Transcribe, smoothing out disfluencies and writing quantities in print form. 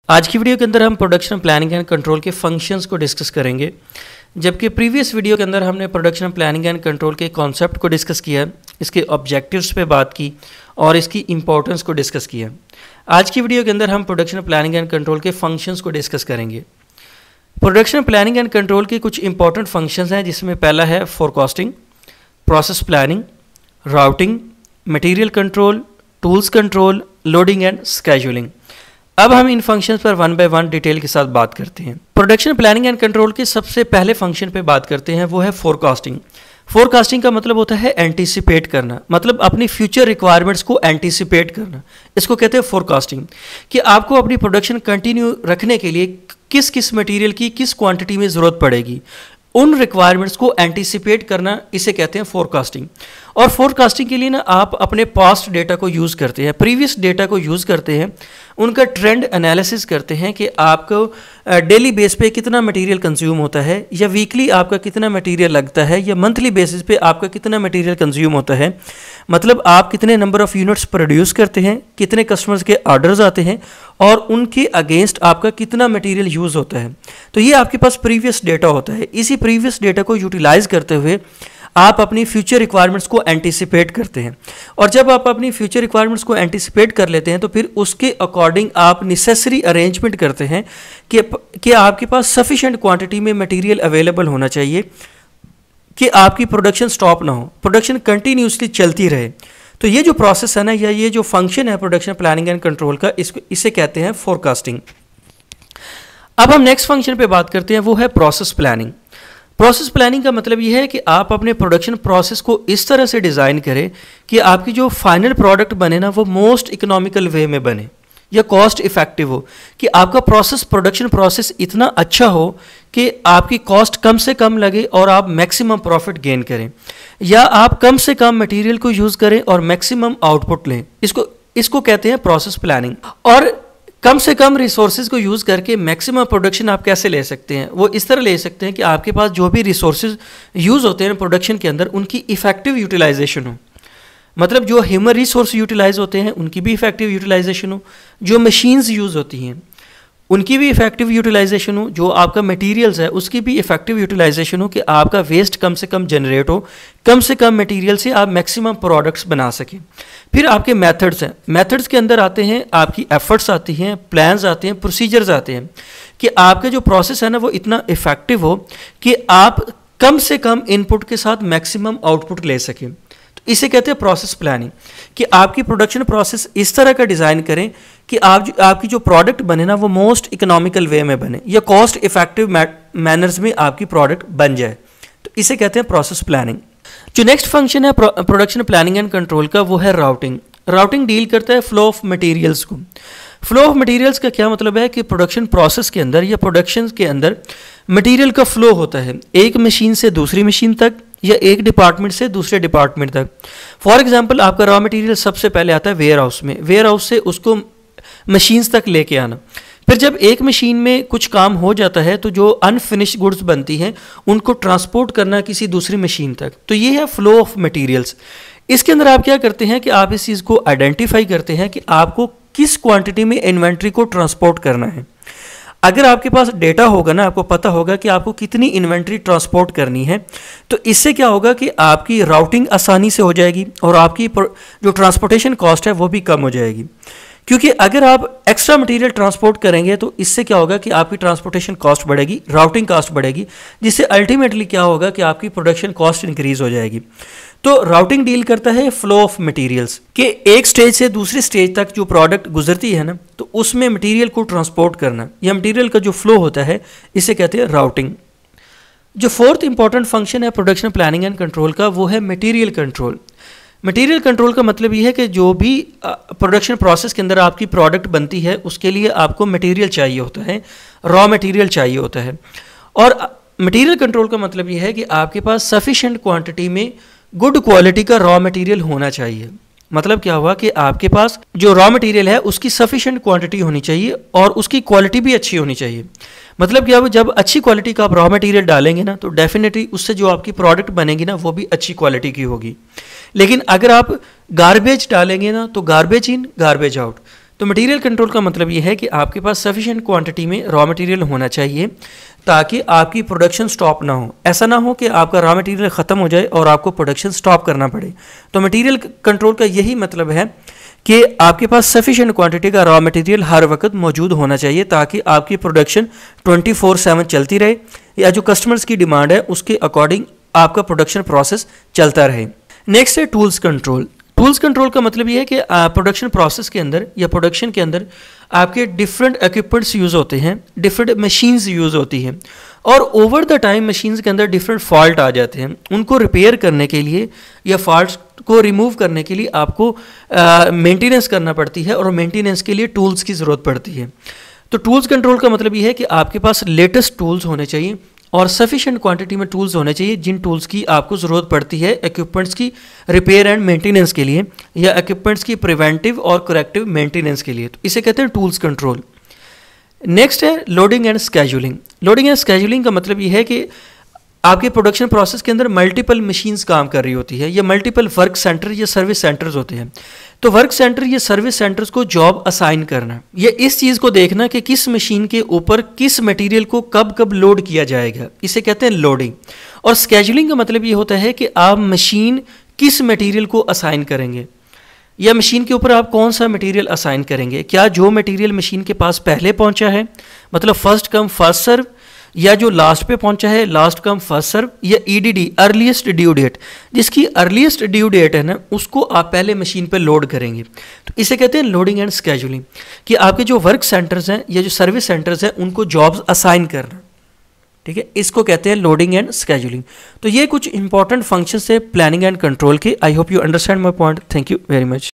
आज की वीडियो के अंदर हम प्रोडक्शन प्लानिंग एंड कंट्रोल के फंक्शंस को डिस्कस करेंगे, जबकि प्रीवियस वीडियो के अंदर हमने प्रोडक्शन प्लानिंग एंड कंट्रोल के कॉन्सेप्ट को डिस्कस किया, इसके ऑब्जेक्टिव्स पे बात की और इसकी इंपॉर्टेंस को डिस्कस किया। आज की वीडियो के अंदर हम प्रोडक्शन प्लानिंग एंड कंट्रोल के फंक्शंस को डिस्कस करेंगे। प्रोडक्शन प्लानिंग एंड कंट्रोल के कुछ इंपॉर्टेंट फंक्शंस हैं, जिसमें पहला है forecasting, process planning, routing, material control, tools control, loading and scheduling. अब हम इन फंक्शंस पर वन बाय वन डिटेल के साथ बात करते हैं। प्रोडक्शन प्लानिंग एंड कंट्रोल के सबसे पहले फंक्शन पे बात करते हैं, वो है फोरकास्टिंग। फोरकास्टिंग का मतलब होता है एंटीसिपेट करना, मतलब अपनी फ्यूचर रिक्वायरमेंट्स को एंटीसिपेट करना। इसको कहते हैं फोरकास्टिंग, कि आपको अपनी प्रोडक्शन कंटिन्यू रखने के लिए किस किस मटेरियल की किस क्वांटिटी में ज़रूरत पड़ेगी, उन रिक्वायरमेंट्स को एंटीसिपेट करना, इसे कहते हैं फोरकास्टिंग। और फोरकास्टिंग के लिए ना आप अपने पास्ट डेटा को यूज़ करते हैं, प्रीवियस डेटा को यूज़ करते हैं, उनका ट्रेंड एनालिसिस करते हैं कि आपको डेली बेस पे कितना मटेरियल कंज्यूम होता है, या वीकली आपका कितना मटेरियल लगता है, या मंथली बेसिस पे आपका कितना मटेरियल कंज्यूम होता है। मतलब आप कितने नंबर ऑफ़ यूनिट्स प्रोड्यूस करते हैं, कितने कस्टमर्स के ऑर्डर्स आते हैं और उनके अगेंस्ट आपका कितना मटेरियल यूज़ होता है। तो ये आपके पास प्रीवियस डेटा होता है। इसी प्रीवियस डेटा को यूटिलाइज करते हुए आप अपनी फ्यूचर रिक्वायरमेंट्स को एंटीसिपेट करते हैं। और जब आप अपनी फ्यूचर रिक्वायरमेंट्स को एंटीसिपेट कर लेते हैं तो फिर उसके अकॉर्डिंग आप नेसेसरी अरेंजमेंट करते हैं कि आपके पास सफिशिएंट क्वांटिटी में मटेरियल अवेलेबल होना चाहिए, कि आपकी प्रोडक्शन स्टॉप ना हो, प्रोडक्शन कंटिन्यूसली चलती रहे। तो ये जो प्रोसेस है ना, या ये जो फंक्शन है प्रोडक्शन प्लानिंग एंड कंट्रोल का, इसे कहते हैं फोरकास्टिंग। अब हम नेक्स्ट फंक्शन पे बात करते हैं, वो है प्रोसेस प्लानिंग। प्रोसेस प्लानिंग का मतलब ये है कि आप अपने प्रोडक्शन प्रोसेस को इस तरह से डिज़ाइन करें कि आपकी जो फाइनल प्रोडक्ट बने ना, वो मोस्ट इकोनॉमिकल वे में बने या कॉस्ट इफेक्टिव हो, कि आपका प्रोडक्शन प्रोसेस इतना अच्छा हो कि आपकी कॉस्ट कम से कम लगे और आप मैक्सिमम प्रॉफिट गेन करें, या आप कम से कम मटेरियल को यूज़ करें और मैक्सिमम आउटपुट लें। इसको कहते हैं प्रोसेस प्लानिंग। और कम से कम रिसोर्सेज को यूज़ करके मैक्सिमम प्रोडक्शन आप कैसे ले सकते हैं, वो इस तरह ले सकते हैं कि आपके पास जो भी रिसोर्सेज यूज़ होते हैं प्रोडक्शन के अंदर, उनकी इफेक्टिव यूटिलाइजेशन हो। मतलब जो ह्यूमन रिसोर्स यूटिलाइज होते हैं उनकी भी इफेक्टिव यूटिलाइजेशन हो, जो मशीन्स यूज़ होती हैं उनकी भी इफेक्टिव यूटिलाइजेशन हो, जो आपका मटेरियल्स है उसकी भी इफेक्टिव यूटिलाइजेशन हो, कि आपका वेस्ट कम से कम जनरेट हो, कम से कम मटेरियल से आप मैक्सिमम प्रोडक्ट्स बना सकें। फिर आपके मेथड्स हैं, मेथड्स के अंदर आते हैं आपकी एफर्ट्स आती हैं, प्लान्स आते हैं, प्रोसीजर्स आते हैं, कि आपका जो प्रोसेस है ना वो इतना इफेक्टिव हो कि आप कम से कम इनपुट के साथ मैक्सिमम आउटपुट ले सकें। इसे कहते हैं प्रोसेस प्लानिंग, कि आपकी प्रोडक्शन प्रोसेस इस तरह का डिज़ाइन करें कि आपकी जो प्रोडक्ट बने ना वो मोस्ट इकोनॉमिकल वे में बने, या कॉस्ट इफेक्टिव मैनर्स में आपकी प्रोडक्ट बन जाए। तो इसे कहते हैं प्रोसेस प्लानिंग। जो नेक्स्ट फंक्शन है प्रोडक्शन प्लानिंग एंड कंट्रोल का, वो है राउटिंग। राउटिंग डील करता है फ्लो ऑफ मटेरियल्स को। फ्लो ऑफ मटेरियल्स का क्या मतलब है कि प्रोडक्शन प्रोसेस के अंदर या प्रोडक्शन के अंदर मटेरियल का फ्लो होता है, एक मशीन से दूसरी मशीन तक, या एक डिपार्टमेंट से दूसरे डिपार्टमेंट तक। फॉर एग्जांपल आपका रॉ मटेरियल सबसे पहले आता है वेयर हाउस में, वेयर हाउस से उसको मशीन्स तक लेके आना। फिर जब एक मशीन में कुछ काम हो जाता है तो जो अनफिनिश्ड गुड्स बनती हैं उनको ट्रांसपोर्ट करना किसी दूसरी मशीन तक। तो ये है फ्लो ऑफ मटेरियल्स। इसके अंदर आप क्या करते हैं कि आप इस चीज़ को आइडेंटिफाई करते हैं कि आपको किस क्वांटिटी में इन्वेंट्री को ट्रांसपोर्ट करना है। अगर आपके पास डेटा होगा ना, आपको पता होगा कि आपको कितनी इन्वेंट्री ट्रांसपोर्ट करनी है, तो इससे क्या होगा कि आपकी राउटिंग आसानी से हो जाएगी और आपकी जो ट्रांसपोर्टेशन कॉस्ट है वो भी कम हो जाएगी। क्योंकि अगर आप एक्स्ट्रा मटेरियल ट्रांसपोर्ट करेंगे तो इससे क्या होगा कि आपकी ट्रांसपोर्टेशन कॉस्ट बढ़ेगी, राउटिंग कॉस्ट बढ़ेगी, जिससे अल्टीमेटली क्या होगा कि आपकी प्रोडक्शन कॉस्ट इंक्रीज हो जाएगी। तो राउटिंग डील करता है फ्लो ऑफ मटेरियल्स, कि एक स्टेज से दूसरे स्टेज तक जो प्रोडक्ट गुजरती है ना, तो उसमें मटेरियल को ट्रांसपोर्ट करना, या मटेरियल का जो फ्लो होता है, इसे कहते हैं राउटिंग। जो फोर्थ इंपॉर्टेंट फंक्शन है प्रोडक्शन प्लानिंग एंड कंट्रोल का, वो है मटेरियल कंट्रोल। मटेरियल कंट्रोल का मतलब ये है कि जो भी प्रोडक्शन प्रोसेस के अंदर आपकी प्रोडक्ट बनती है उसके लिए आपको मटेरियल चाहिए होता है, रॉ मटेरियल चाहिए होता है। और मटेरियल कंट्रोल का मतलब ये है कि आपके पास सफिशिएंट क्वांटिटी में गुड क्वालिटी का रॉ मटेरियल होना चाहिए। मतलब क्या हुआ कि आपके पास जो रॉ मटेरियल है उसकी सफिशिएंट क्वांटिटी होनी चाहिए और उसकी क्वालिटी भी अच्छी होनी चाहिए। मतलब क्या, जब अच्छी क्वालिटी का आप रॉ मटेरियल डालेंगे ना, तो डेफिनेटली उससे जो आपकी प्रोडक्ट बनेगी ना वो भी अच्छी क्वालिटी की होगी। लेकिन अगर आप गार्बेज डालेंगे ना, तो गार्बेज इन गार्बेज आउट, तो मटेरियल कंट्रोल का मतलब ये है कि आपके पास सफिशिएंट क्वांटिटी में रॉ मटेरियल होना चाहिए ताकि आपकी प्रोडक्शन स्टॉप ना हो। ऐसा ना हो कि आपका रॉ मटेरियल ख़त्म हो जाए और आपको प्रोडक्शन स्टॉप करना पड़े। तो मटेरियल कंट्रोल का यही मतलब है कि आपके पास सफिशिएंट क्वांटिटी का रॉ मटेरियल हर वक्त मौजूद होना चाहिए ताकि आपकी प्रोडक्शन 24/7 चलती रहे, या जो कस्टमर्स की डिमांड है उसके अकॉर्डिंग आपका प्रोडक्शन प्रोसेस चलता रहे। नेक्स्ट है टूल्स कंट्रोल। टूल्स कंट्रोल का मतलब ये है कि प्रोडक्शन प्रोसेस के अंदर या प्रोडक्शन के अंदर आपके डिफरेंट इक्विपमेंट्स यूज़ होते हैं, डिफरेंट मशीन्स यूज़ होती हैं, और ओवर द टाइम मशीन्स के अंदर डिफरेंट फॉल्ट आ जाते हैं। उनको रिपेयर करने के लिए या फॉल्ट्स को रिमूव करने के लिए आपको मेंटेनेंस करना पड़ती है, और मेंटेनेंस के लिए टूल्स की ज़रूरत पड़ती है। तो टूल्स कंट्रोल का मतलब ये है कि आपके पास लेटेस्ट टूल्स होने चाहिए और सफिशिएंट क्वांटिटी में टूल्स होने चाहिए जिन टूल्स की आपको ज़रूरत पड़ती है इक्विपमेंट्स की रिपेयर एंड मेंटेनेंस के लिए, या इक्विपमेंट्स की प्रिवेंटिव और करेक्टिव मेंटेनेंस के लिए। तो इसे कहते हैं टूल्स कंट्रोल। नेक्स्ट है loading and scheduling. Loading and scheduling का मतलब ये है कि आपके प्रोडक्शन प्रोसेस के अंदर मल्टीपल मशीन्स काम कर रही होती है, या मल्टीपल वर्क सेंटर या सर्विस सेंटर्स होते हैं। तो वर्क सेंटर या सर्विस सेंटर्स को जॉब असाइन करना, या इस चीज़ को देखना कि किस मशीन के ऊपर किस मटेरियल को कब कब लोड किया जाएगा, इसे कहते हैं लोडिंग। और स्केड्यूलिंग का मतलब ये होता है कि आप मशीन किस मटेरियल को असाइन करेंगे, या मशीन के ऊपर आप कौन सा मटेरियल असाइन करेंगे। क्या जो मटेरियल मशीन के पास पहले पहुंचा है, मतलब फर्स्ट कम फर्स्ट सर्व, या जो लास्ट पे पहुंचा है लास्ट कम फर्स्ट सर्व, या ईडीडी अर्लीस्ट ड्यू डेट, जिसकी अर्लीस्ट ड्यू डेट है ना उसको आप पहले मशीन पे लोड करेंगे। तो इसे कहते हैं लोडिंग एंड स्केड्यूलिंग, कि आपके जो वर्क सेंटर्स हैं या जो सर्विस सेंटर्स हैं उनको जॉब्स असाइन करना। ठीक है, इसको कहते हैं लोडिंग एंड स्केड्यूलिंग। तो ये कुछ इंपॉर्टेंट फंक्शंस है प्लानिंग एंड कंट्रोल के। I hope you understand my point. Thank you very much.